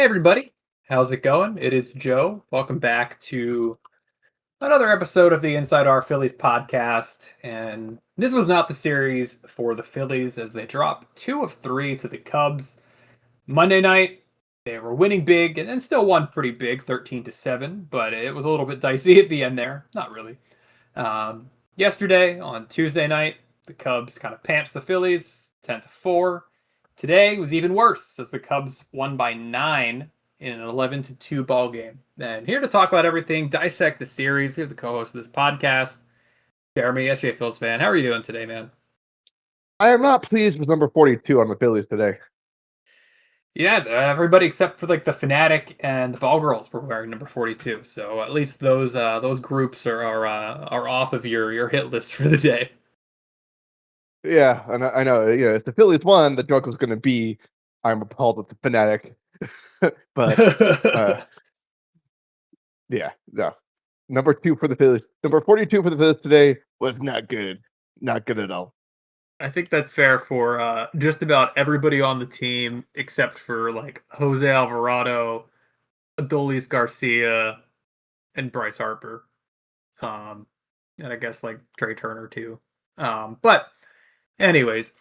Hey everybody, how's it going? It is Joe. Welcome back to another episode of the Inside Our Phillies podcast. And this was not the series for the Phillies as they dropped 2 of 3 to the Cubs. Monday night, they were winning big and still won pretty big, 13-7, but it was a little bit dicey at the end there. Not really. Yesterday, on Tuesday night, the Cubs kind of pantsed the Phillies 10-4. Today was even worse as the Cubs won by 9 in an 11-2 ball game. And here to talk about everything, dissect the series, here's the co-host of this podcast, Jeremy, SJ Phillies fan. How are you doing today, man? I am not pleased with number 42 on the Phillies today. Yeah, everybody except for like the Fanatic and the Ball Girls were wearing number 42. So at least those groups are off of your hit list for the day. Yeah, and I know. If the Phillies won, the joke was going to be, "I'm appalled with the Fanatic," but yeah, no. Number 2 for the Phillies. Number 42 for the Phillies today was not good. Not good at all. I think that's fair for just about everybody on the team except for like Jose Alvarado, Adolis Garcia, and Bryce Harper. And I guess like Trea Turner too. But anyways,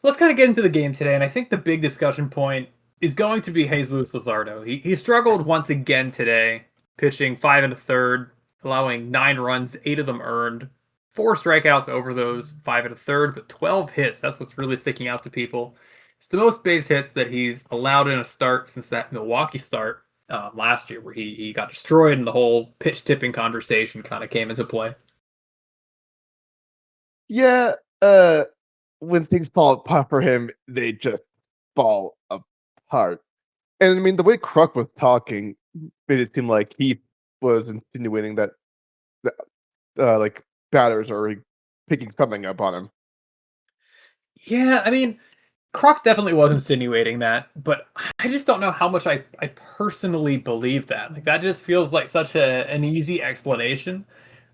let's kind of get into the game today. And I think the big discussion point is going to be Jesus Luzardo. He struggled once again today, pitching 5 1/3, allowing 9 runs, 8 of them earned, 4 strikeouts over those 5 1/3, but 12 hits. That's what's really sticking out to people. It's the most base hits that he's allowed in a start since that Milwaukee start last year, where he got destroyed and the whole pitch tipping conversation kind of came into play. Yeah, when things fall apart for him, they just fall apart. And I mean, the way Kruk was talking made it seem like he was insinuating that like batters are like, picking something up on him. Yeah, I mean, Croc definitely was insinuating that, but I just don't know how much I personally believe that. Like that just feels like such an easy explanation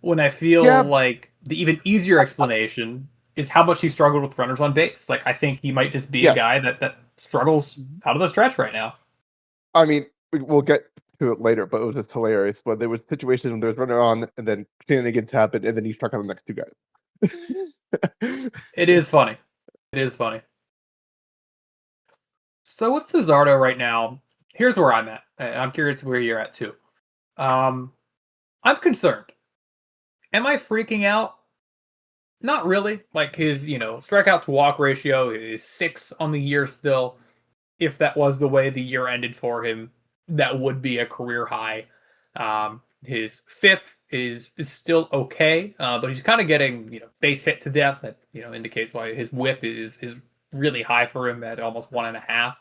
when I feel Yeah, like the even easier explanation is how much he struggled with runners on base. Like I think he might just be a yes. guy that struggles out of the stretch right now. I mean, we'll get to it later, but it was just hilarious when there was situations when there was runner on, and then shenanigans happened, and then he struck on the next two guys. It is funny. It is funny. So with Luzardo right now, here's where I'm at. And I'm curious where you're at too. Um, I'm concerned. Am I freaking out? Not really. Like his, strikeout to walk ratio is 6 on the year still. If that was the way the year ended for him, that would be a career high. His FIP is still okay, but he's kind of getting base hit to death. That indicates why his WHIP is really high for him at almost 1.5.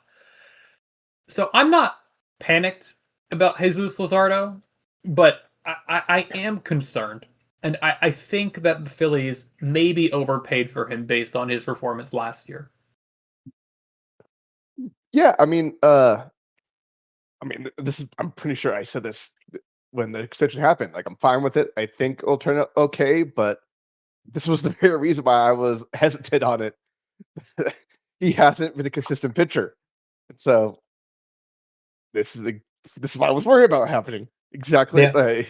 So I'm not panicked about Jesus Luzardo, but I am concerned. And I think that the Phillies maybe overpaid for him based on his performance last year. Yeah, this is. I'm pretty sure I said this when the extension happened. Like, I'm fine with it. I think it'll turn out okay, but this was the very reason why I was hesitant on it. He hasn't been a consistent pitcher, so this is this is what I was worried about happening. Exactly. Yeah.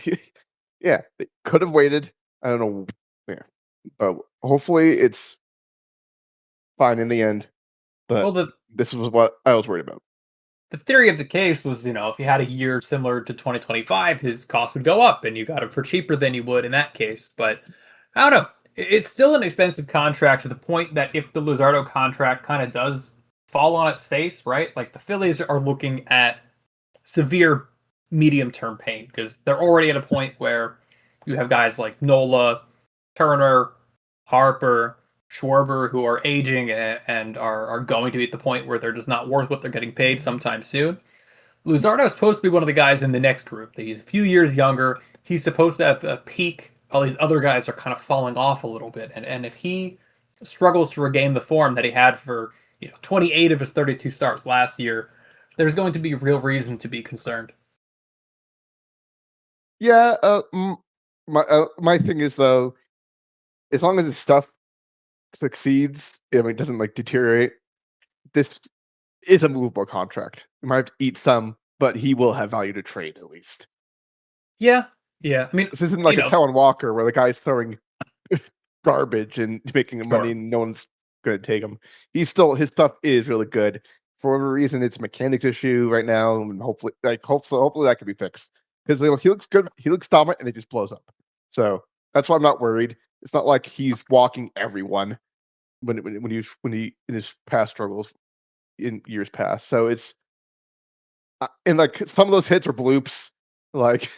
Yeah, they could have waited. I don't know. Yeah, but hopefully it's fine in the end. Well, But the this was what I was worried about. the theory of the case was, if he had a year similar to 2025, his cost would go up, and you got him for cheaper than you would in that case. But I don't know. It's still an expensive contract to the point that if the Luzardo contract kind of does fall on its face, right? Like the Phillies are looking at severe medium-term pain because they're already at a point where you have guys like Nola, Turner, Harper, Schwarber who are aging and are going to be at the point where they're just not worth what they're getting paid sometime soon. Luzardo is supposed to be one of the guys in the next group. He's a few years younger. He's supposed to have a peak. All these other guys are kind of falling off a little bit. And if he struggles to regain the form that he had for 28 of his 32 starts last year, there's going to be real reason to be concerned. Yeah. My thing is though, as long as his stuff succeeds, I mean, it doesn't like deteriorate. This is a movable contract. You might have to eat some, but he will have value to trade at least. Yeah, yeah. I mean, This isn't you like a know, Talon Walker where the guy's throwing garbage and making money sure. and no one's gonna take him. He's still his stuff is really good. For whatever reason, it's a mechanics issue right now, and hopefully that can be fixed. Because he looks good, he looks dominant, and it just blows up. So that's why I'm not worried. It's not like he's walking everyone when he in his past struggles in years past. So it's and like some of those hits are bloops. Like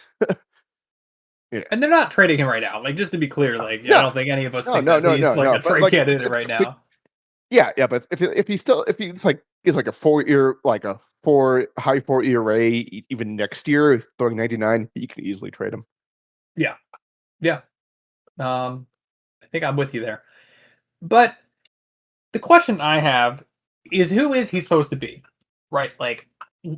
yeah, And they're not trading him right now. Like, just to be clear, like, I no, don't think any of us no, think no, that no, he's no, like no. a But trade like candidate right now. yeah, yeah, but if he's like a 4 year like a high 4 ERA even next year throwing 99, you can easily trade him. Yeah, yeah. I think I'm with you there. But the question I have is, who is he supposed to be? Right? Like,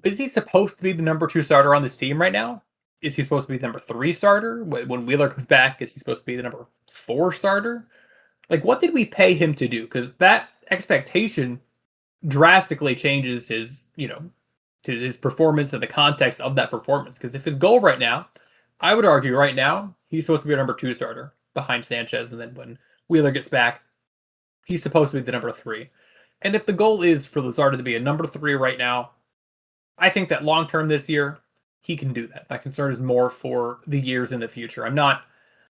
is he supposed to be the number 2 starter on this team right now? Is he supposed to be the number 3 starter? When Wheeler comes back, is he supposed to be the number 4 starter? Like, what did we pay him to do? Because that expectation drastically changes his, to his performance and the context of that performance. Because if his goal right now, I would argue right now, he's supposed to be a number 2 starter behind Sanchez, and then when Wheeler gets back, he's supposed to be the number 3. And if the goal is for Luzardo to be a number 3 right now, I think that long term this year, he can do that. That concern is more for the years in the future. I'm not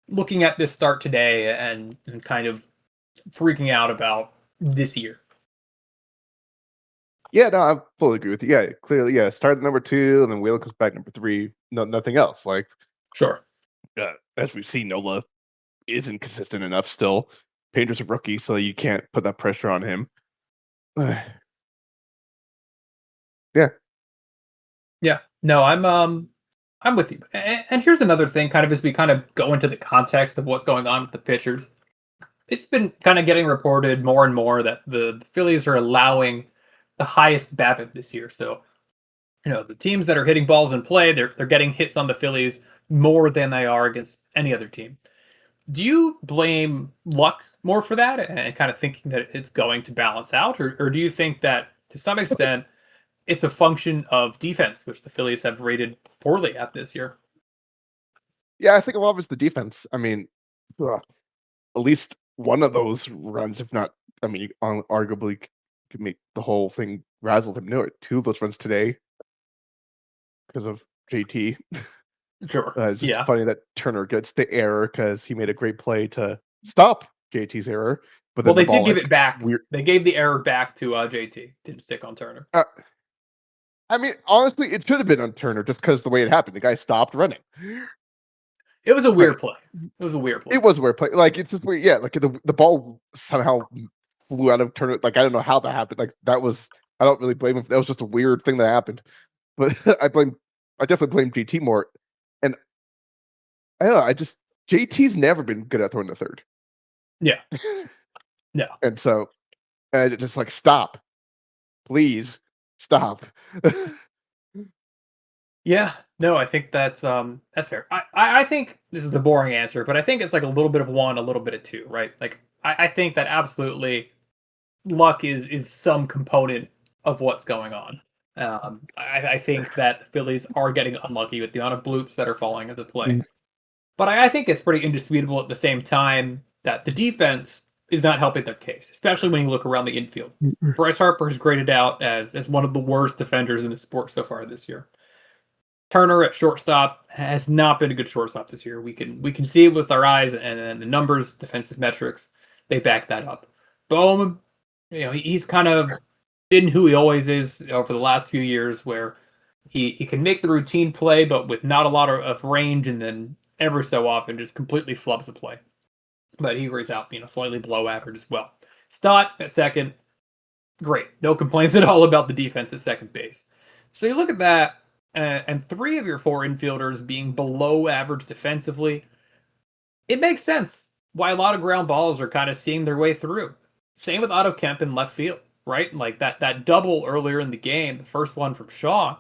looking at this start today and kind of freaking out about this year. Yeah, no, I fully agree with you. Yeah, clearly, yeah. Start at number 2, and then Wheeler comes back number 3. No, nothing else. Like Sure. as we've seen, Nola isn't consistent enough still. Painter's a rookie, so you can't put that pressure on him. Yeah. Yeah. No, I'm with you. And here's another thing, kind of as we kind of go into the context of what's going on with the pitchers. It's been kind of getting reported more and more that the Phillies are allowing the highest BABIP this year. So, the teams that are hitting balls in play, they're getting hits on the Phillies more than they are against any other team. Do you blame luck more for that and kind of thinking that it's going to balance out? Or do you think that to some extent it's a function of defense, which the Phillies have rated poorly at this year? Yeah, I think a lot of it's the defense. I mean, ugh, at least one of those runs, if not, I mean, arguably could make the whole thing razzle him. No, 2 of those runs today because of JT. Sure. It's just Yeah. funny that Turner gets the error because he made a great play to stop JT's error, but Well, then the they did ball give it like back. weird. They gave the error back to JT. Didn't stick on Turner. I mean, honestly, it should have been on Turner just because the way it happened. The guy stopped running. It was a Like weird play. It was a weird play. it was a weird play. Like it's just weird. Yeah, like the ball somehow flew out of Turner. Like I don't know how that happened. Like that was I don't really blame him. That was just a weird thing that happened. But I definitely blame JT more. And I don't know. I just JT's never been good at throwing the third. Yeah. No. And so and it just like stop, please stop. Yeah. No, I think that's fair. I think this is the boring answer, but I think it's like a little bit of one, a little bit of two, right? Like I think that absolutely luck is some component of what's going on. I think that the Phillies are getting unlucky with the amount of bloops that are falling into play. But I think it's pretty indisputable at the same time that the defense is not helping their case, especially when you look around the infield. Bryce Harper is graded out as one of the worst defenders in the sport so far this year. Turner at shortstop has not been a good shortstop this year. We can see it with our eyes, and the numbers, defensive metrics, they back that up. Bohm, he's kind of been who he always is over the last few years, where he can make the routine play, but with not a lot of range, and then ever so often just completely flubs the play. But he rates out, slightly below average as well. Stott at second, great. No complaints at all about the defense at second base. So you look at that, and 3 of your 4 infielders being below average defensively, it makes sense why a lot of ground balls are kind of seeing their way through. Same with Otto Kemp in left field, right? Like that double earlier in the game, the first one from Shaw.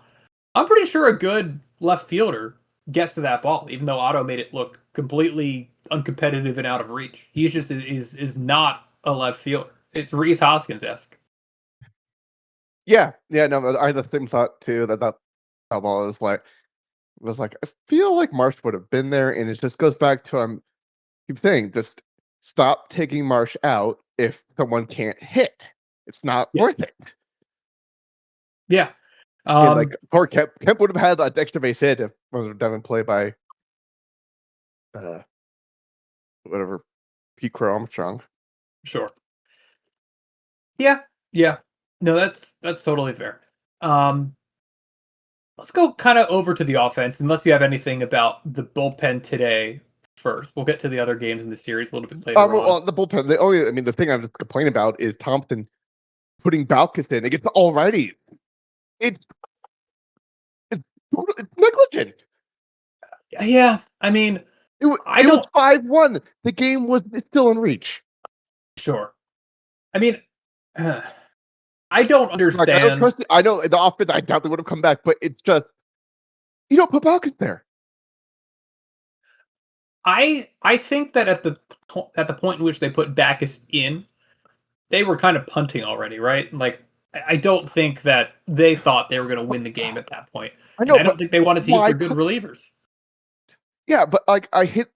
I'm pretty sure a good left fielder gets to that ball, even though Otto made it look completely uncompetitive and out of reach. He's just is not a left fielder. It's Reese Hoskins esque. Yeah, yeah, no, I had the same thought too. That ball was like I feel like Marsh would have been there, and it just goes back to keep saying just stop taking Marsh out if someone can't hit. It's not Yeah. worth it. Yeah. And like Um, poor Kemp would have had that extra base hit if it was done in play by uh whatever Pete Crow Armstrong. sure. Yeah. Yeah. No, that's totally fair. Um, let's go kind of over to the offense, unless you have anything about the bullpen today first. We'll get to the other games in the series a little bit later on. The bullpen. The thing I'm just complaining about is Thompson putting Balkus in. It gets already. It, it's negligent. Yeah, I mean, I It was don't 5-1. The game was still in reach. sure. I mean, I don't Like I don't understand. trust it. I know the offense. I doubt they would have come back, but it's just you don't put Balkus there. I think that at the point in which they put Backus in, they were kind of punting already, right? Like I don't think that they thought they were going to win the game at that point, I and know, I don't but think they wanted to use why? their good relievers. Yeah, but like I hit.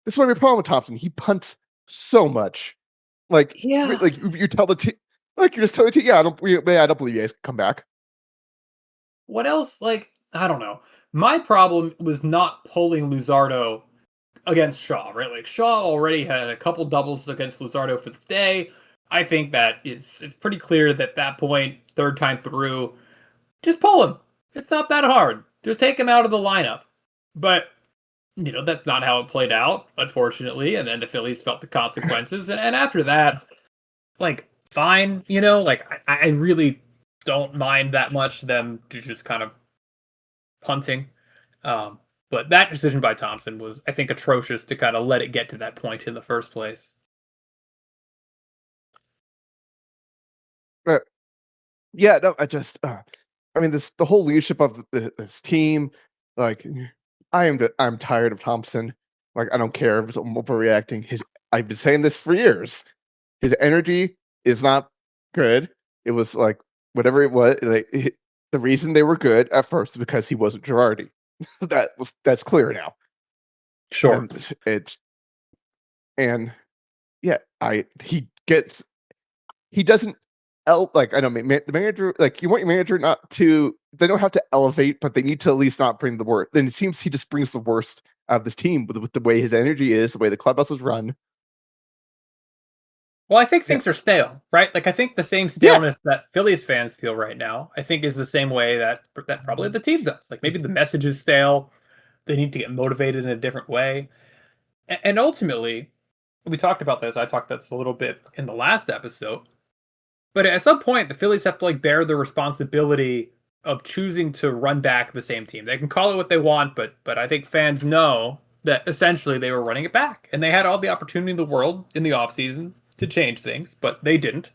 This is my problem with Thompson. He punts so much. Yeah. Like you tell the team, like you just tell the team, yeah, I don't believe you guys can come back. What else? Like I don't know. My problem was not pulling Luzardo against Shaw, right? Like Shaw already had a couple doubles against Luzardo for the day. I think that it's pretty clear that at that point, third time through, just pull him. It's not that hard. Just take him out of the lineup. But that's not how it played out, unfortunately. And then the Phillies felt the consequences. And after that, like, fine. Like I really don't mind that much them just kind of punting. Um, but that decision by Thompson was, I think, atrocious to kind of let it get to that point in the first place. But yeah, no, I mean, the whole leadership of this team, like, I'm tired of Thompson. Like, I don't care if I'm overreacting. I've been saying this for years. His energy is not good. It was like whatever it was. The reason they were good at first is because he wasn't Girardi. That's clear now. Sure. And it's and yeah, I he doesn't like I don't mean the manager like you want your manager not to they don't have to elevate, but they need to at least not bring the worst. Then it seems he just brings the worst out of this team with the way his energy is, the way the clubhouse is run. Well, I think Yeah, things are stale, right? Like I think the same yeah, staleness that Phillies fans feel right now, I think is the same way that probably the team does. Like maybe the message is stale. They need to get motivated in a different way. And ultimately, we talked about this. I talked about this a little bit in the last episode. But at some point, the Phillies have to like bear the responsibility of choosing to run back the same team. They can call it what they want, but I think fans know that essentially they were running it back, and they had all the opportunity in the world in the offseason to change things, but they didn't.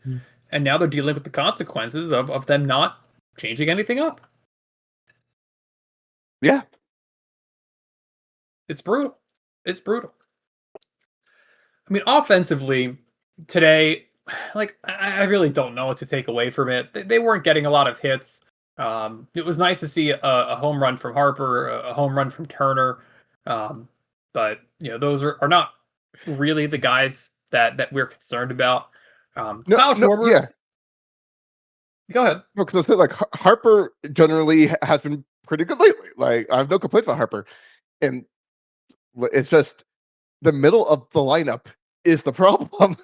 And now they're dealing with the consequences of them not changing anything up. yeah. It's brutal. It's brutal. I mean, offensively, today, like, I really don't know what to take away from it. They weren't getting a lot of hits. It was nice to see a home run from Harper, a home run from Turner. Um, but, those are not really the guys that we're concerned about. No, Kyle no, yeah. Schwarber's, go ahead. No, because I said like Harper generally has been pretty good lately. Like I have no complaints about Harper, and it's just the middle of the lineup is the problem.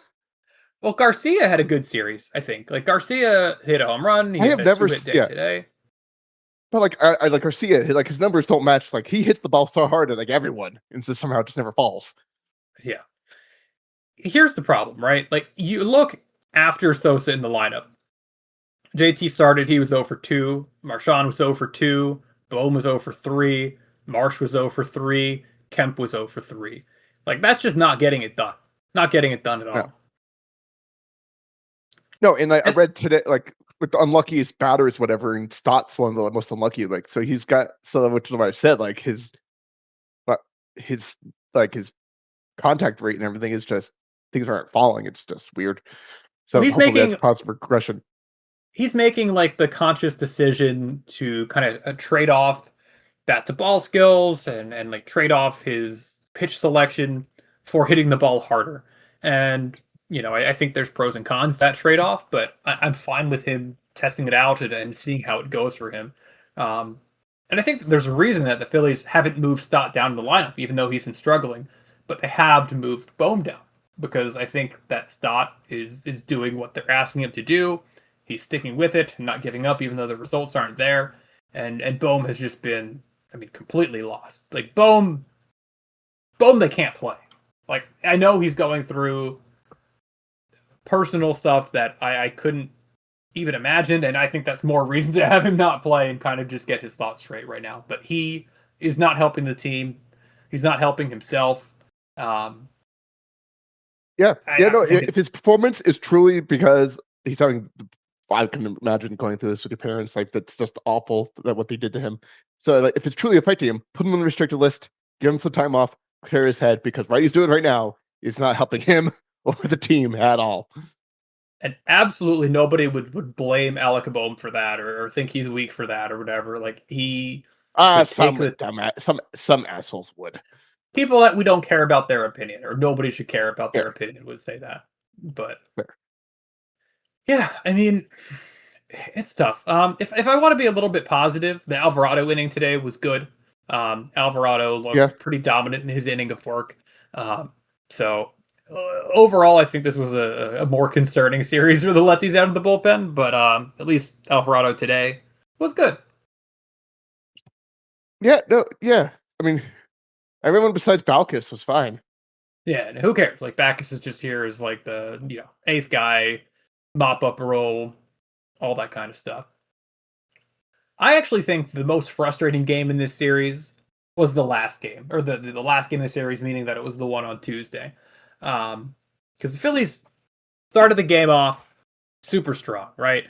Well, Garcia had a good series, I think. Like, Garcia hit a home run. He I had have a never, two-hit day yeah, today. but like I like Garcia, like his numbers don't match. Like he hits the ball so hard at like everyone, and so somehow it just never falls. Yeah. Here's the problem, right? Like, you look after Sosa in the lineup. JT started, he was 0 for 2. Marchand was 0 for 2. Bohm was 0 for 3. Marsh was 0 for 3. Kemp was 0 for 3. Like, that's just not getting it done. Not getting it done at No, all. no, and I And read today like the unluckiest batters, whatever, and Stott's one of the most unlucky. Like so he's got so which is what I said. Like but his his contact rate and everything is just things aren't falling. It's just weird. well, So hopefully that's positive progression. he's making like the conscious decision to kind of trade off bat to ball skills and like trade off his pitch selection for hitting the ball harder. And I think there's pros and cons to that trade off, but I'm fine with him testing it out and seeing how it goes for him. Um, and I think that there's a reason that the Phillies haven't moved Stott down in the lineup, even though he's been struggling, but they have moved Bohm down because I think that Stott is doing what they're asking him to do. He's sticking with it, not giving up, even though the results aren't there. And Bohm has just been, I mean, completely lost. Like Bohm, they can't play. Like I know he's going through personal stuff that I couldn't even imagine, and I think that's more reason to have him not play and kind of just get his thoughts straight right now. But he is not helping the team. He's not helping himself. No. If his performance is truly because he's having, I can imagine going through this with your parents. Like that's just awful that what they did to him. So like, if it's truly affecting him, put him on the restricted list. Give him some time off. Clear his head because what he's doing right now is not helping him or the team at all. And absolutely nobody would blame Alec Bohm for that or think he's weak for that or whatever. Like he could take the Some assholes would. people that we don't care about their opinion or nobody should care about their Fair. opinion would say that. But Fair. yeah, I mean, it's tough. If I want to be a little bit positive, the Alvarado inning today was good. Alvarado looked pretty dominant in his inning of work. So overall, I think this was a more concerning series for the lefties out of the bullpen. But at least Alvarado today was good. Yeah. No. Yeah. I mean, everyone besides Balkus was fine. Yeah, and who cares? Like Backus is just here as like the eighth guy, mop up role, all that kind of stuff. I actually think the most frustrating game in this series was the last game, or the last game of the series, meaning that it was the one on Tuesday. Because the Phillies started the game off super strong, right?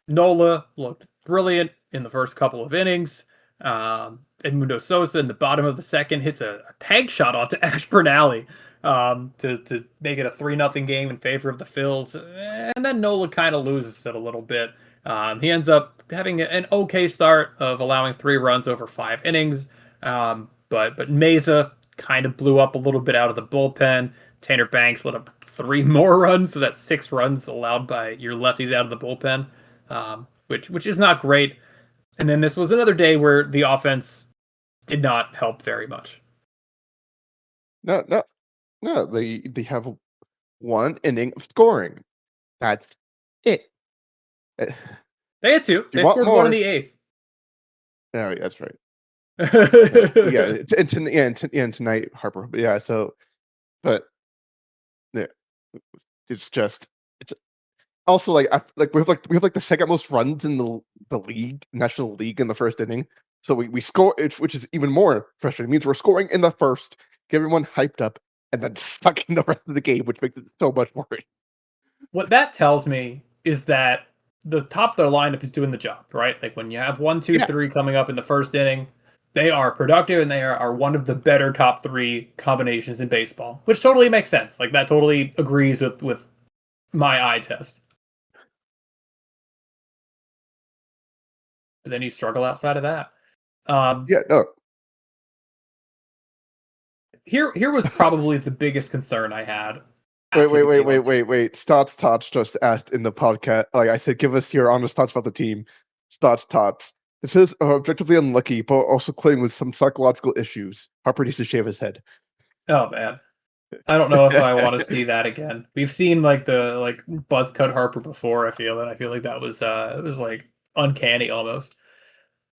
Nola looked brilliant in the first couple of innings. Edmundo Sosa in the bottom of the second hits a tank shot onto Ashburn Alley to make it a 3-0 game in favor of the Phils. And then Nola kind of loses it a little bit. He ends up having an okay start of allowing 3 runs over 5 innings. But Mesa kind of blew up a little bit out of the bullpen. Tanner Banks let up 3 more runs, so that's 6 runs allowed by your lefties out of the bullpen, which is not great. And then this was another day where the offense did not help very much. No. They have 1 inning of scoring. That's it. They had 2. They scored more. 1 in the 8th. Oh, that's right. And tonight Harper. But yeah, so but yeah, it's also like we have like the second most runs in the league, National League in the first inning. So we score, which is even more frustrating. It means we're scoring in the first, get everyone hyped up, and then stuck in the rest of the game, which makes it so much worse. What that tells me is that the top of their lineup is doing the job, right? Like when you have 1, 2, 3 coming up in the first inning, they are productive and they are one of the better top 3 combinations in baseball, which totally makes sense. Like that totally agrees with my eye test. But then you struggle outside of that. No. Here was probably the biggest concern I had. Wait. Stotts just asked in the podcast. Like I said, give us your honest thoughts about the team. Stotts. This is objectively unlucky, but also claiming with some psychological issues. Harper needs to shave his head. Oh man. I don't know if I want to see that again. We've seen like the buzz cut Harper before, I feel like that was it was like uncanny almost.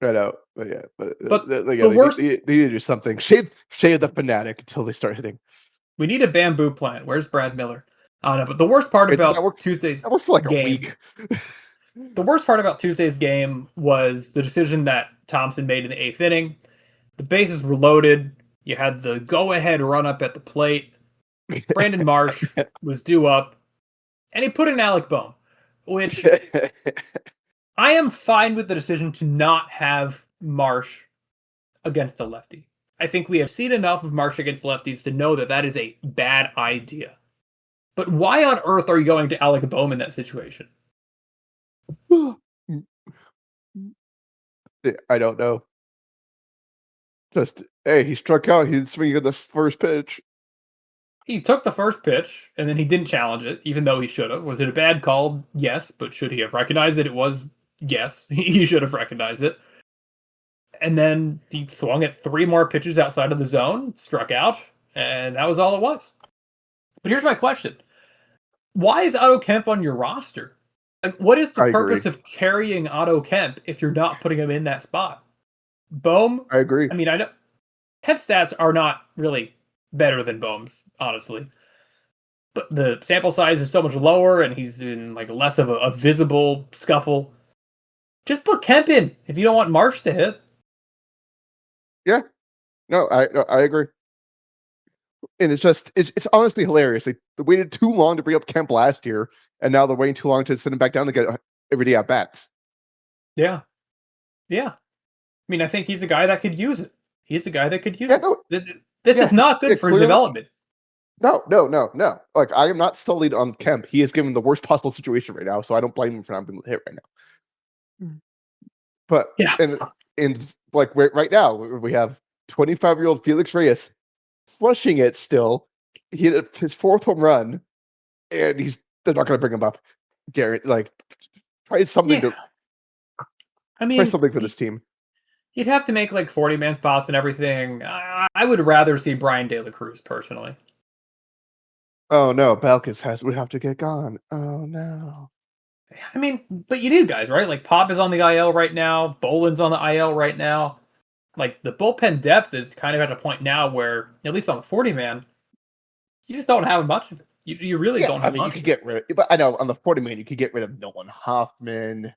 I know, but yeah, but the worst, they need to do something. Shave the fanatic until they start hitting. We need a bamboo plant. Where's Brad Miller? I don't know, but the worst part about Tuesday's that worked for like game, a week. The worst part about Tuesday's game was the decision that Thompson made in the 8th inning. The bases were loaded. You had the go-ahead run up at the plate. Brandon Marsh was due up, and he put in Alec Bohm, which I am fine with the decision to not have Marsh against a lefty. I think we have seen enough of Marsh against lefties to know that that is a bad idea. But why on earth are you going to Alec Bohm in that situation? I don't know. Just hey, he struck out. He didn't swing at the first pitch. He took the first pitch and then he didn't challenge it, even though he should have. Was it a bad call? Yes, but should he have recognized that it was? Yes, he should have recognized it. And then he swung at 3 more pitches outside of the zone, struck out, and that was all it was. But here's my question: why is Otto Kemp on your roster? Like, what is the I agree. purpose of carrying Otto Kemp if you're not putting him in that spot? Bohm, I agree. I mean, I know Kemp's stats are not really better than Bohm's, honestly. But the sample size is so much lower, and he's in like less of a visible scuffle. Just put Kemp in if you don't want Marsh to hit. Yeah. No, I agree. And it's honestly hilarious. They waited too long to bring up Kemp last year, and now they're waiting too long to send him back down to get everyday at bats. Yeah, yeah. I mean, I think he's a guy that could use it. He's a guy that could use Yeah, it. no, This is not yeah, good for his clearly. development. No. Like I am not sullied on Kemp. He is given the worst possible situation right now, so I don't blame him for not being hit right now. But Yeah. and like right now we have 25-year-old Felix Reyes flushing it still. He hit his 4th home run, and they're not going to bring him up. Garrett, like try something Yeah. to I try mean, something for this team. you'd have to make like 40-man spots and everything. I would rather see Brian De La Cruz personally. Oh no, Balkus would have to get gone. Oh no. I mean, but you need guys, right? Like Pop is on the IL right now. Boland's on the IL right now. Like the bullpen depth is kind of at a point now where, at least on the 40-man, you just don't have much of it. You really Yeah, don't I have mean you much could of it. get rid of, but I know on the 40-man you could get rid of Nolan Hoffman.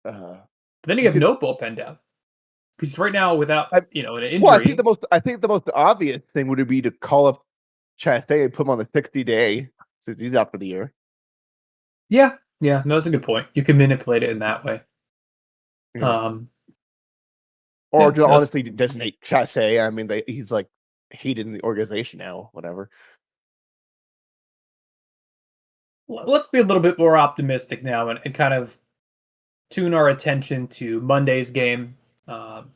But then you You have could no bullpen depth because right now, without I an Well, injury, I think the most obvious thing would be to call up Chastain and put him on the 60-day since he's out for the year. yeah, no, that's a good point. You can manipulate it in that way. Yeah. Um, Or yeah, just no, that's honestly designate Chastain. I mean, he's like hated in the organization now. Whatever. let's be a little bit more optimistic now and kind of tune our attention to Monday's game.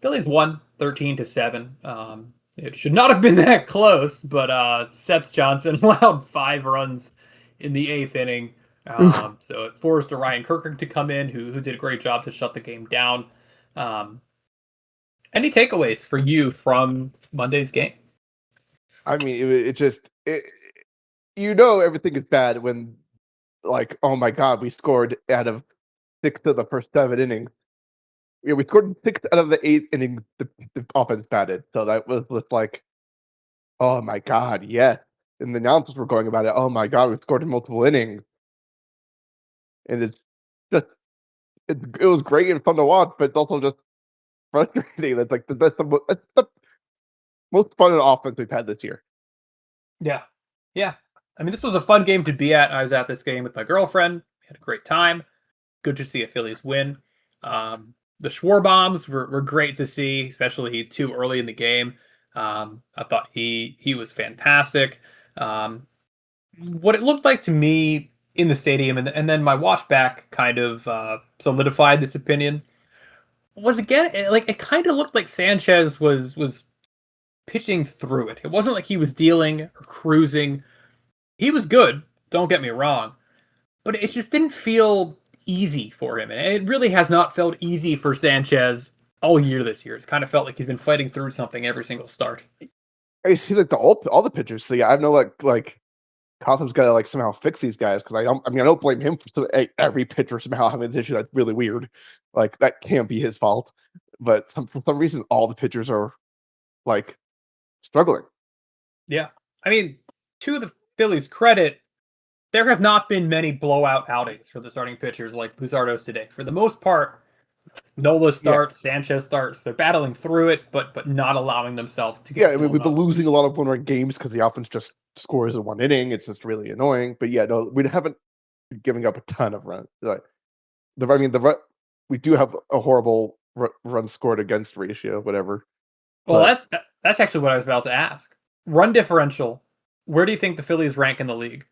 Phillies won 13-7. It should not have been that close, but Seth Johnson allowed 5 runs in the 8th inning. So it forced Ryan Kirkland to come in, who did a great job to shut the game down. Um, any takeaways for you from Monday's game? I mean, it just everything is bad when like, oh my god, we scored out of 6 of the first 7 innings. Yeah, we scored 6 out of the 8 innings. The offense batted, so that was just like, oh my god, yes. And the announcers were going about it. Oh my god, we scored in multiple innings, and just it was great and fun to watch, but it's also just frustrating. It's like that's the most fun offense we've had this year. Yeah. Yeah. I mean, this was a fun game to be at. I was at this game with my girlfriend. We had a great time. Good to see a Phillies win. The Schwarbombs were great to see, especially too early in the game. I thought he was fantastic. What it looked like to me in the stadium, and then my watch back kind of solidified this opinion, was again like it kind of looked like Sanchez was pitching through it. It wasn't like he was dealing or cruising. He was good, don't get me wrong, but it just didn't feel easy for him. And it really has not felt easy for Sanchez all year this year. It's kind of felt like he's been fighting through something every single start. I see like all the pitchers. So yeah, I have no like Cotham's got to like somehow fix these guys because I don't blame him for every pitcher somehow having this issue. That's really weird. Like that can't be his fault. But for some reason, all the pitchers are like struggling. Yeah. I mean, to the Phillies' credit, there have not been many blowout outings for the starting pitchers like Luzardo's today. For the most part, Nola Yeah, starts, Sanchez starts. They're battling through it, but not allowing themselves to yeah. get I mean, blown we've been up. losing a lot of one-run games because the offense just scores in one inning. It's just really annoying. But yeah, no, we haven't been giving up a ton of runs. Like we do have a horrible run scored against ratio, whatever. Well, But that's actually what I was about to ask. Run differential. Where do you think the Phillies rank in the league?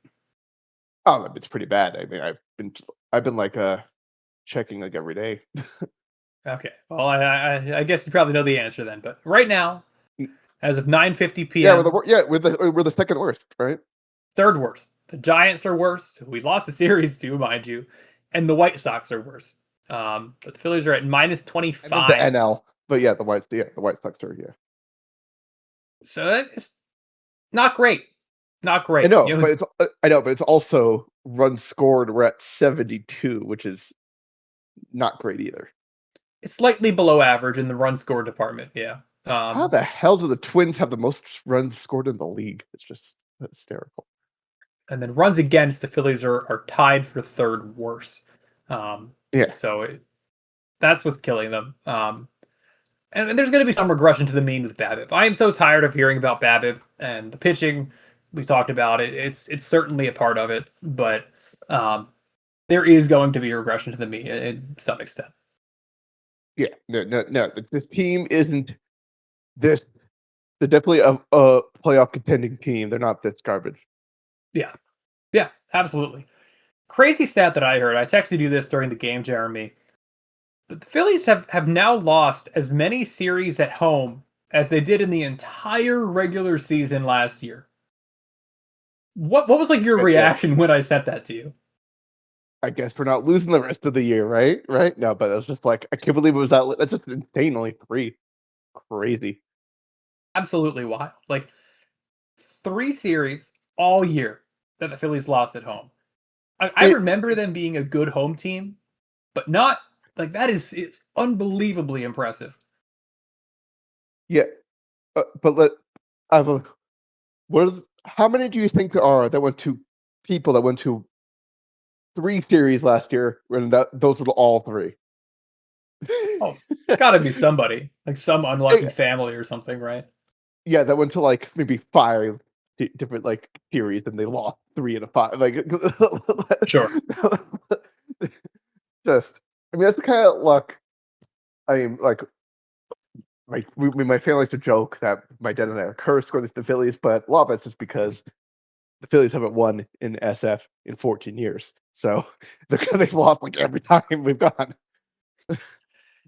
oh, it's pretty bad. I mean, I've been I've been like checking like every day. Okay. Well, I guess you probably know the answer then. But right now, Mm, as of 9:50 yeah, p.m., we're the second worst, right? third worst. The Giants are worse. Who we lost the series to, mind you, and the White Sox are worse. But the Phillies are at minus I meant the 25. NL, but yeah, the White Sox are So it's not great. Not I great. know, but it's also runs scored. We're at 72, which is not great either. It's slightly below average in the run score department. Yeah. How the hell do the Twins have the most runs scored in the league? It's just hysterical. And then runs against, the Phillies are tied for third worst. Um, Yeah, so that's what's killing them. And there's going to be some regression to the mean with BABIP. I am so tired of hearing about BABIP and the pitching. We talked about it. It's certainly a part of it, but um, there is going to be a regression to the mean in some extent. yeah, no. This team isn't this. They're definitely a playoff contending team. They're not this garbage. Yeah, yeah, absolutely. Crazy stat that I heard. I texted you this during the game, Jeremy. But the Phillies have now lost as many series at home as they did in the entire regular season last year. What was like your Yeah, reaction when I sent that to you? I guess we're not losing the rest of the year, right? Right? No, but it was just like I can't believe it was that. That's just insane. Only three, crazy. Absolutely wild. Like 3 series all year that the Phillies lost at home. I It, remember them being a good home team, but not like that is unbelievably impressive. yeah, but I have a how many do you think there are that went to people that went to 3 series last year, and those were all three? Oh, gotta be somebody like some Eh, unlucky family or something, right? yeah, that went to like maybe five different like series, and they lost 3 of 5. Like, Sure. just, I mean, that's the kind of luck. I mean, like my family likes to joke that my dad and I are cursed going to the Phillies, but a lot of it's just because the Phillies haven't won in SF in 14 years. So they've lost like every time we've gone.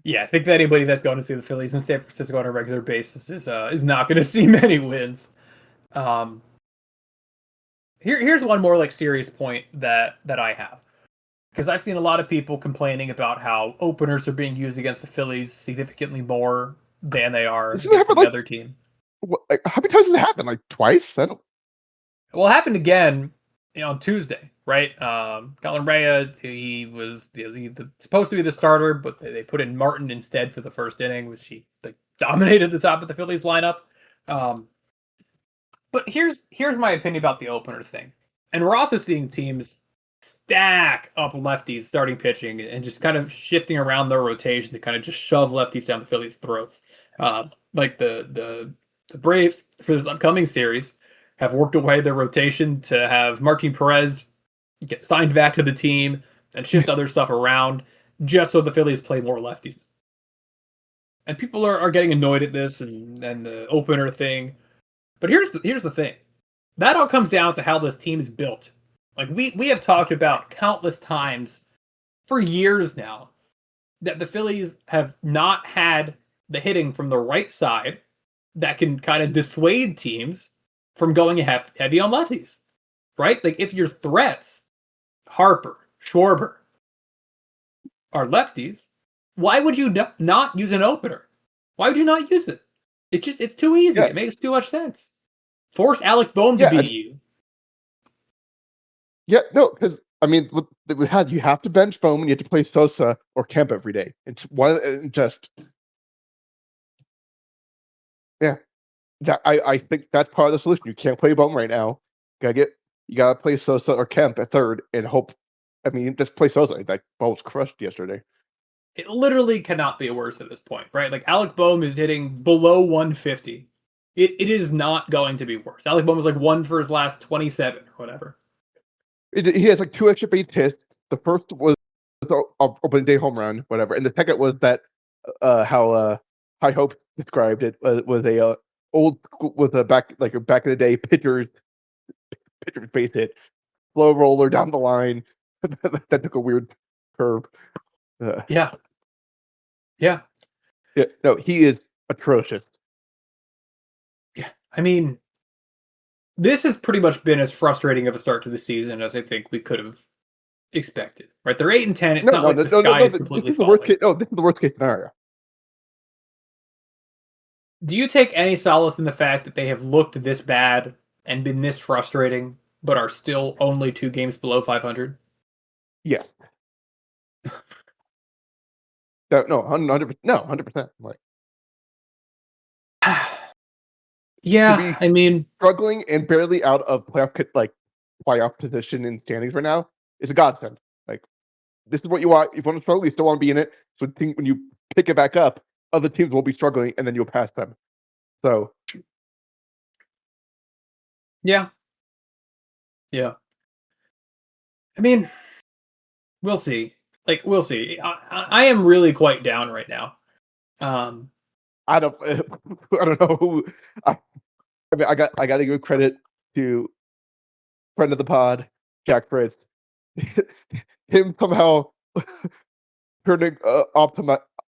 Yeah, I think that anybody that's going to see the Phillies in San Francisco on a regular basis is not going to see many wins. Um, here's one more like serious point that I have, because I've seen a lot of people complaining about how openers are being used against the Phillies significantly more than they are Doesn't it against happen any like, other team. like how many times has it happened? Like twice? I don't. Well, it happened again, on Tuesday, right? Colin Rea, he was supposed to be the starter, but they put in Martin instead for the first inning, which he like dominated the top of the Phillies lineup. Um, but here's my opinion about the opener thing, and we're also seeing teams stack up lefties starting pitching and just kind of shifting around their rotation to kind of just shove lefties down the Phillies' throats. Like the Braves for this upcoming series have worked away their rotation to have Martin Perez get signed back to the team and shift other stuff around just so the Phillies play more lefties. And people are getting annoyed at this and the opener thing. But here's the thing. That all comes down to how this team is built. Like we have talked about countless times for years now that the Phillies have not had the hitting from the right side that can kind of dissuade teams from going heavy on lefties, right? Like if your threats, Harper, Schwarber, are lefties, why would you not use an opener? Why would you not use it? It's too easy. Yeah, It makes too much sense. Force Alec Boehm to yeah, beat you. yeah. No, because I mean, with how you have to bench Bowman, you have to play Sosa or Kemp every day. It's one just yeah. That I think that's part of the solution. You can't play Bowman right now. You gotta play Sosa or Kemp at third and hope. I mean, just play Sosa. That ball was crushed yesterday. It literally cannot be worse at this point, right? Like Alec Boehm is hitting below 150. It is not going to be worse. Alec Boehm was like 1 for his last 27 or whatever. He has like 2 extra base hits. The first was the opening day home run, whatever, and the second was that how High Hope described it was a old with a back in the day pitcher's base hit, slow roller down the line. that took a weird curve. Uh, Yeah. Yeah. yeah, no, he is atrocious. Yeah. I mean, this has pretty much been as frustrating of a start to the season as I think we could have expected. Right? They're 8-10. It's No, not no, like no, the no, no, sky no. is This completely is the worst falling. case. No, this is the worst case scenario. Do you take any solace in the fact that they have looked this bad and been this frustrating, but are still only 2 games below 500? Yes. No, no, 100%. No, 100%. Like to Yeah, be I mean, struggling and barely out of playoff position in standings right now is a godsend. Like this is what you want. If you want to struggle, you still want to be in it. So think when you pick it back up, other teams will be struggling, and then you'll pass them. So yeah, yeah. I mean, we'll see. Like, we'll see. I am really quite down right now. Um, I don't, I don't know who. I, I mean, I got to give credit to friend of the pod, Jack Fritz. Him somehow turning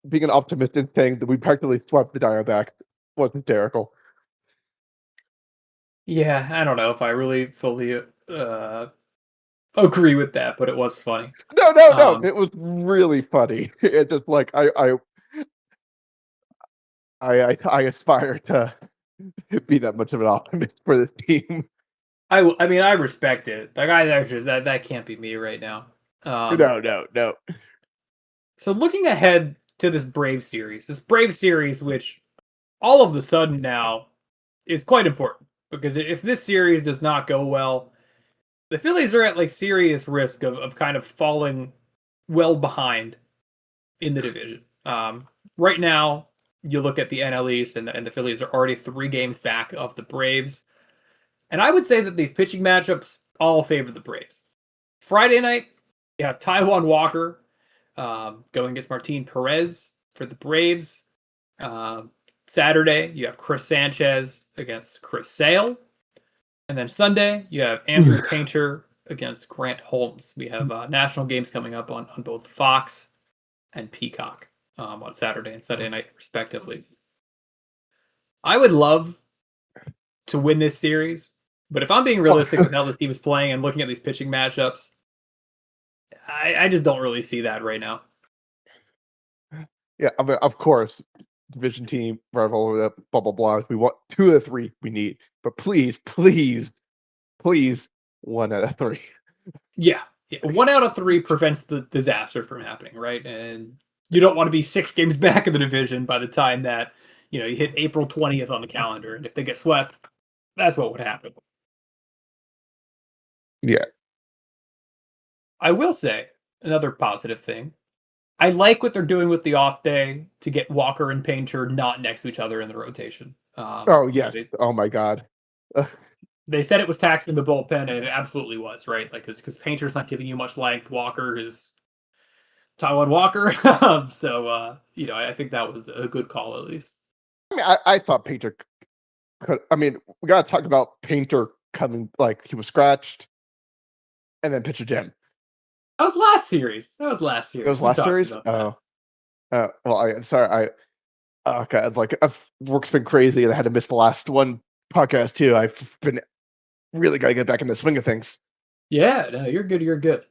being an optimist and saying that we practically swept the Diamondbacks was hysterical. yeah, I don't know if I really fully agree with that, but it was funny. No, no, no. Um, It was really funny. It just like I aspire to be that much of an optimist for this team. I mean, I respect it. Like, that can't be me right now. Um, No, no, no. so looking ahead to this Brave series, which all of the sudden now is quite important because if this series does not go well, the Phillies are at like serious risk of kind of falling well behind in the division. Right now, you look at the NL East, and the Phillies are already 3 games back of the Braves. And I would say that these pitching matchups all favor the Braves. Friday night, you have Taijuan Walker going against Martin Perez for the Braves. Um, Saturday, you have Chris Sanchez against Chris Sale. And then Sunday, you have Andrew Painter against Grant Holmes. We have national games coming up on both Fox and Peacock on Saturday and Sunday night, respectively. I would love to win this series, but if I'm being realistic with how the team is playing and looking at these pitching matchups, I just don't really see that right now. Yeah, I mean, of course, division team, blah blah blah. We want 2 of the 3 we need, but please, please, please, 1 out of 3. Yeah. 1 out of 3 prevents the disaster from happening, right? And you don't want to be 6 games back in the division by the time that you hit April 20th on the calendar. And if they get swept, that's what would happen. Yeah. I will say another positive thing. I like what they're doing with the off day to get Walker and Painter not next to each other in the rotation. Oh yes. Oh my god. They said it was taxing the bullpen, and it absolutely was, right? Like, because Painter's not giving you much length. Walker is Taiwan Walker. I think that was a good call, at least. I mean, I thought Painter could. I mean, we got to talk about Painter coming like he was scratched, and then pitch again. That was last series. It was We last talked series. about that. Well, I sorry. Oh god, like work's been crazy, and I had to miss the last one podcast too. I've been really got to get back in the swing of things. Yeah, no, you're good. You're good.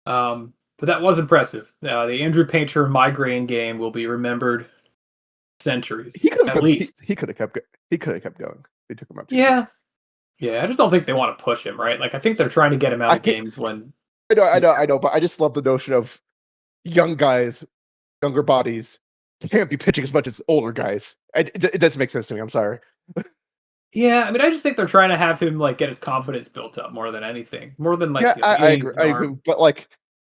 But that was impressive. The Andrew Painter migraine game will be remembered He centuries, could have at kept. least. He could have kept. He could have kept going. They took him out too soon. Yeah, yeah. I just don't think they want to push him, right? Like, I think they're trying to get him out I of can't. games when I know. I he's know. I know. But I just love the notion of young guys, younger bodies can't be pitching as much as older guys. It doesn't make sense to me. I'm sorry. Yeah, I mean, I just think they're trying to have him like get his confidence built up more than anything, more than Yeah, like I innings agree. and I agree. arm.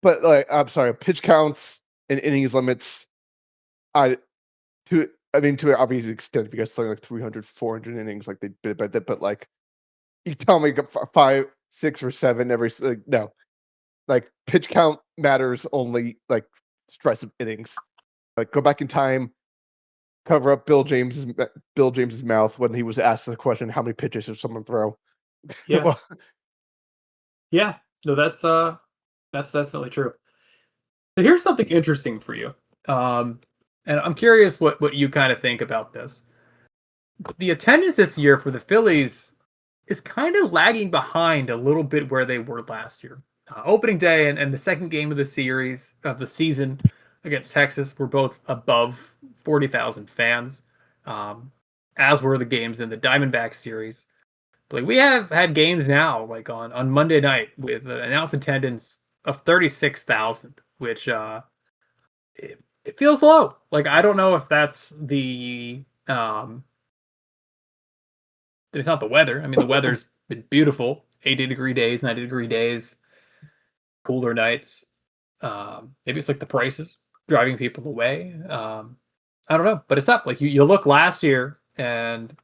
But I'm sorry. Pitch counts and innings limits. I I mean, to an obvious extent, because they're like 300, 400 innings, like they did, but like you tell me 5, 6, or 7 no, like pitch count matters only like stress of innings. Like go back in time, cover up Bill James's mouth when he was asked the question, "How many pitches should someone throw?" Yeah, Well, yeah. No, that's That's definitely true. But here's something interesting for you. And I'm curious what you kind of think about this. The attendance this year for the Phillies is kind of lagging behind a little bit where they were last year. Opening day and the second game of the series of the season against Texas were both above 40,000 fans, um, as were the games in the Diamondback series. But like, we have had games now, like on Monday night, with an announced attendance of 36,000, which it feels low. Like I don't know if that's it's not the weather. I mean, the weather's been beautiful, 80-degree days, 90-degree days, cooler nights. Maybe it's like the prices driving people away. I don't know, but it's tough. Like you look last year and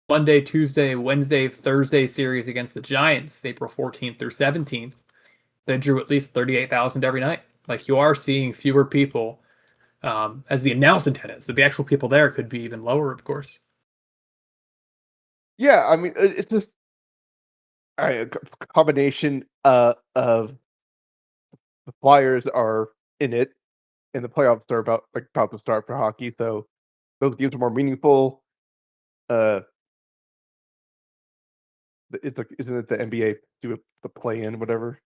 Monday, Tuesday, Wednesday, Thursday series against the Giants, April 14th through 17th, they drew at least 38,000 every night. Like you are seeing fewer people as the announced attendance. That the actual people there could be even lower, of course. Yeah, I mean, it's just a combination of the Flyers are in it, and the playoffs are about to start for hockey, so those games are more meaningful. Uh, it's like, isn't it the NBA do the play in whatever?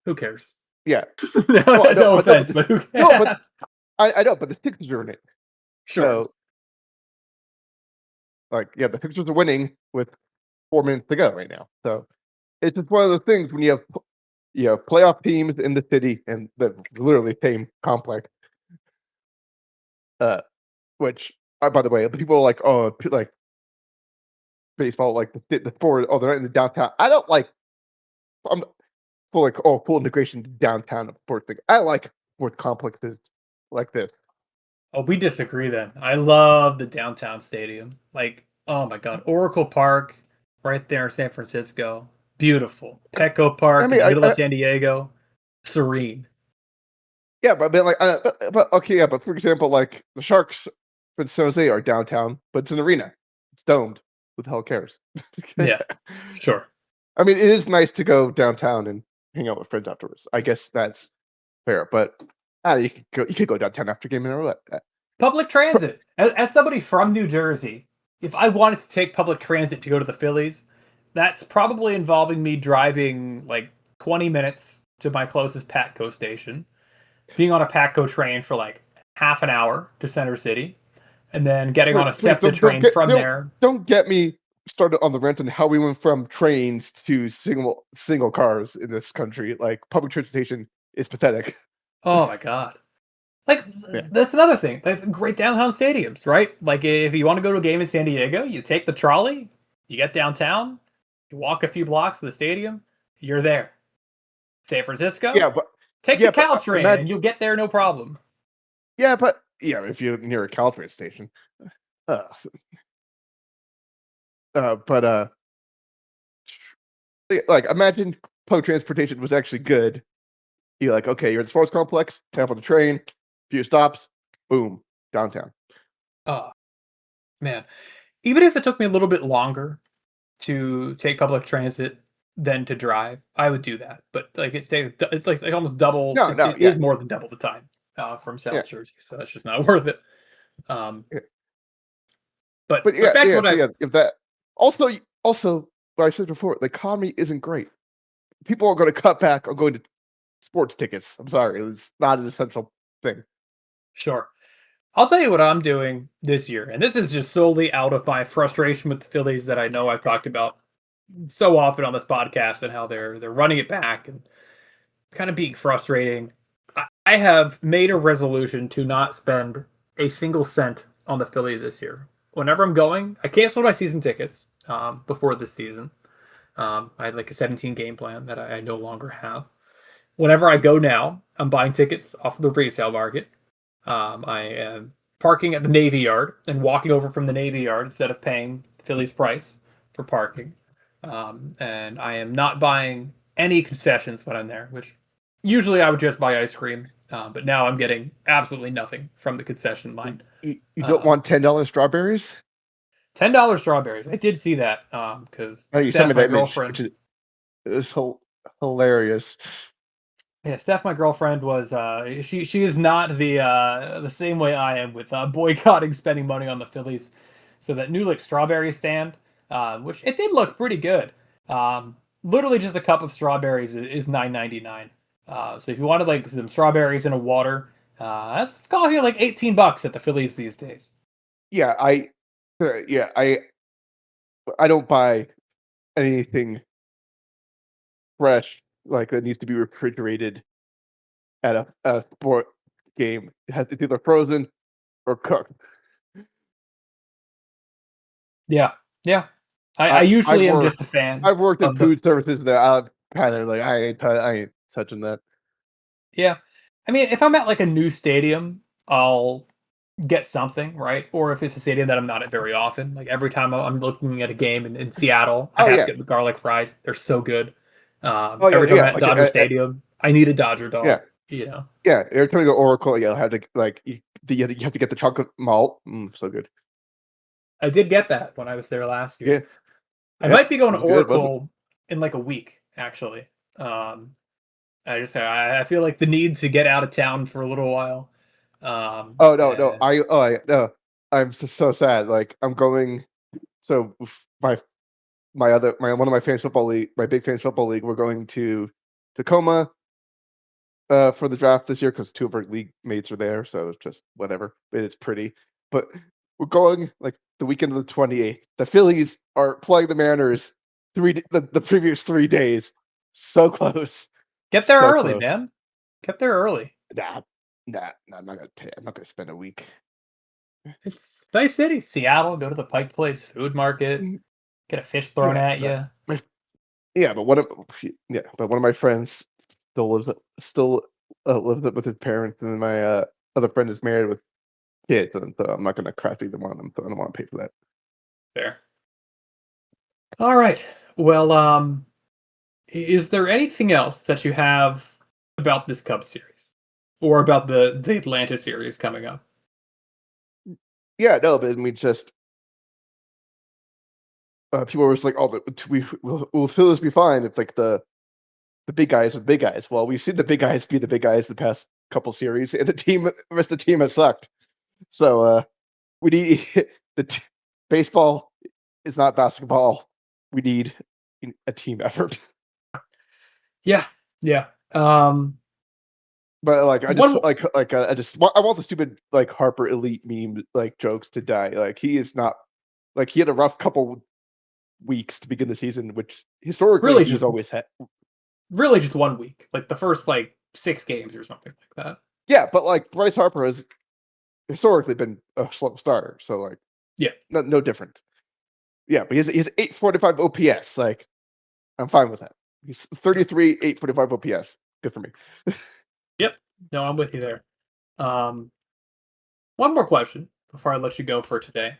Who cares? Yeah. Well, I know, No but no, offense, but who no, but cares? I know, but the Sixers are in it. Sure. So, like, yeah, the Sixers are winning with 4 minutes to go right now. So it's just one of those things when you have playoff teams in the city and the literally same complex. Uh, which by the way, people are like, oh, like baseball, like the sport. Oh, they're not in the downtown. I don't like. I'm full like full integration downtown of sports thing. I like sports complexes like this. Oh, we disagree then. I love the downtown stadium. Like, oh my God, Oracle Park, right there in San Francisco. Beautiful. Petco I Park in mean, the middle of San Diego. Serene. yeah, but I mean, like, but okay, yeah, but for example, like the Sharks in San Jose are downtown, but it's an arena. It's domed. Who the hell cares? Yeah, sure. I mean, it is nice to go downtown and hang out with friends afterwards. I guess that's fair, but you could go downtown after game and all that. Public transit. As somebody from New Jersey, if I wanted to take public transit to go to the Phillies, that's probably involving me driving like 20 minutes to my closest Patco station, being on a Patco train for like half an hour to Center City, and then getting on a Please SEPTA train from there. don't get me started on the rant and how we went from trains to single cars in this country. Like public transportation is pathetic. Oh my God. Like, Yeah, that's another thing. That's great downtown stadiums, right? Like, if you want to go to a game in San Diego, you take the trolley, you get downtown, you walk a few blocks to the stadium, you're there. San Francisco, yeah, but take the yeah, but Caltrain and imagine you'll get there no problem. yeah, if you're near a Caltrain station. Uh, but like imagine public transportation was actually good. You're like, okay, you're at the sports complex, tap on the train, few stops, boom, downtown. Oh, man. Even if it took me a little bit longer to take public transit than to drive, I would do that. But like it's like almost double. No, no, It yeah, is more than double the time from yeah, South Jersey, so that's just not worth it. Um, yeah. but But but yeah, back to yeah, what so I yeah, if that also, like I said before, the economy isn't great. People are going to cut back on going to sports tickets. I'm sorry, it's not an essential thing. sure. I'll tell you what I'm doing this year, and this is just solely out of my frustration with the Phillies that I know I've talked about so often on this podcast and how they're running it back and kind of being frustrating. I have made a resolution to not spend a single cent on the Phillies this year. Whenever I'm going, I canceled my season tickets before this season. I had like a 17 game plan that I no longer have. Whenever I go now, I'm buying tickets off of the resale market. I am parking at the Navy Yard and walking over from the Navy Yard instead of paying Philly's price for parking. And I am not buying any concessions when I'm there, which usually I would just buy ice cream. But now I'm getting absolutely nothing from the concession line. You don't Um, want $10 strawberries? $10 strawberries. I did see that because Oh, you sent me Steph, my that image, which girlfriend, is hilarious. Yeah, Steph, my girlfriend, was she is not the same way I am with boycotting spending money on the Phillies. So that new like strawberry stand, which it did look pretty good. Literally just a cup of strawberries is $9.99. So if you wanted like some strawberries in a water, that's costing you like $18 at the Phillies these days. Yeah, yeah, I don't buy anything fresh like that needs to be refrigerated at a sport game. It has to be either frozen or cooked. Yeah, yeah. I I I've usually am just worked a fan I've worked in of the food services that I'll kinda like, I ain't touching that. yeah. I mean, if I'm at like a new stadium, I'll get something, right? Or if it's a stadium that I'm not at very often, like every time I'm looking at a game in Seattle, I Oh, have to yeah. get the garlic fries. They're so good. Oh, yeah, Every time I'm yeah, at like, Dodger Stadium, I need a Dodger yeah, dog, you know. yeah, every time you go to Oracle, you'll have to, like, you have to get the chocolate malt. So good. I did get that when I was there last Yeah, year. I yeah, it might be going to was good, wasn't Oracle in like a week, actually. Um, I feel like the need to get out of town for a little while. Oh, no, no, And no, I'm just so sad, like, I'm going so f my one of my fantasy football league my big fantasy football league, we're going to Tacoma, for the draft this year because 2 of our league mates are there, so it's just whatever, but it's pretty. But we're going, like, the weekend of the 28th. The Phillies are playing the Mariners the previous 3 days. So close. get there So early, close. man. Get there early. Nah, nah, I'm not gonna spend a week. It's nice city. Seattle, go to the Pike Place food market, Mm, get a fish thrown yeah, at but you. my yeah, but one of my friends still, lives up with his parents, and then my, other friend is married with kids, and so I'm not gonna crap either one of them, so I don't wanna pay for that. Fair. All right. Well, is there anything else that you have about this Cubs series or about the Atlanta series coming up? Yeah, no, but I mean, just people were just like, "Oh, will Phillies be fine if like the big guys with big guys?" Well, we've seen the big guys be the big guys the past couple series, and the rest of the team has sucked. So we need the baseball is not basketball. We need a team effort. Yeah. Yeah. Um, But like, one I want the stupid like Harper elite meme like jokes to die. Like he is not like he had a rough couple weeks to begin the season, which historically really he's just always had. really just 1 week, like the first like 6 games or something like that. Yeah, but like Bryce Harper has historically been a slow starter, so like Yeah. no different. Yeah, but he's 845 OPS. Like I'm fine with that. He's 33, 845 OPS. Good for me. Yep. No, I'm with you there. Um, one more question before I let you go for today.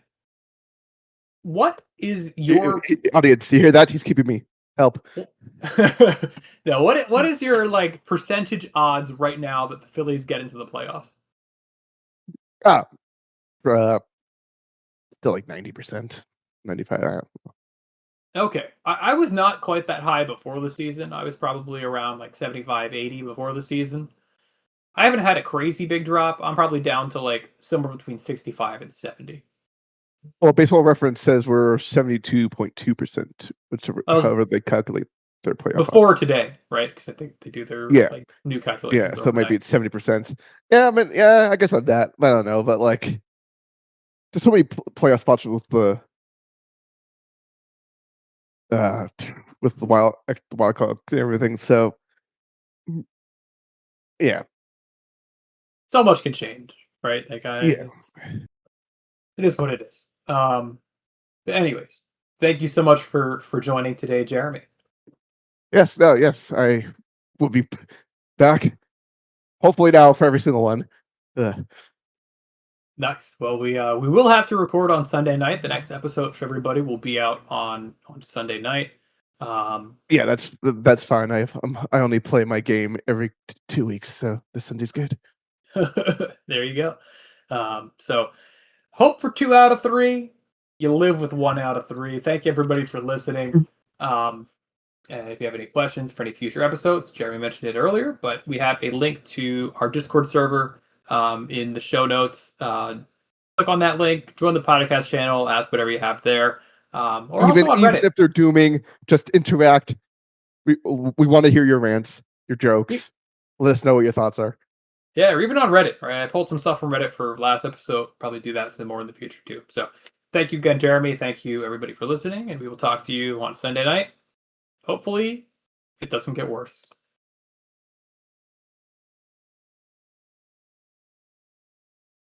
What is your Audience, you hear that? He's keeping me. Help. no, what is your like percentage odds right now that the Phillies get into the playoffs? Ah, uh, still like 90%, 95. Okay. I was not quite that high before the season. I was probably around like 75, 80 before the season. I haven't had a crazy big drop. I'm probably down to like somewhere between 65 and 70. Well, Baseball Reference says we're 72.2%, I was however they calculate their playoff before odds. today, right? Because I think they do their Yeah, like new yeah. calculations So maybe overnight. it's 70%. Yeah, I mean, yeah, I guess on that. I don't know, but like, there's so many playoff spots uh with the wild card and everything. So mm, yeah, So much can change, right? Like yeah. it is what it is. But anyways, thank you so much for joining today, Jeremy. Yes, no, yes. I will be back hopefully now for every single one. Uh, Nice. Well, we will have to record on Sunday night. The next episode for everybody will be out on Sunday night. Um, yeah, that's fine. I only play my game every 2 weeks, so this Sunday's good. there you go. So hope for 2 out of 3. You live with 1 out of 3. Thank you everybody for listening. Um, And if you have any questions for any future episodes, Jeremy mentioned it earlier, but we have a link to our Discord server in the show notes. Click on that link, join the podcast channel, ask whatever you have there. Or Even also on even Reddit. if they're dooming, just interact. We want to hear your rants, your jokes. Let us know what your thoughts are. Yeah, or even on Reddit, right? I pulled some stuff from Reddit for last episode. Probably do that some more in the future too. So thank you again, Jeremy. Thank you everybody for listening, and we will talk to you on Sunday night. Hopefully, it doesn't get worse.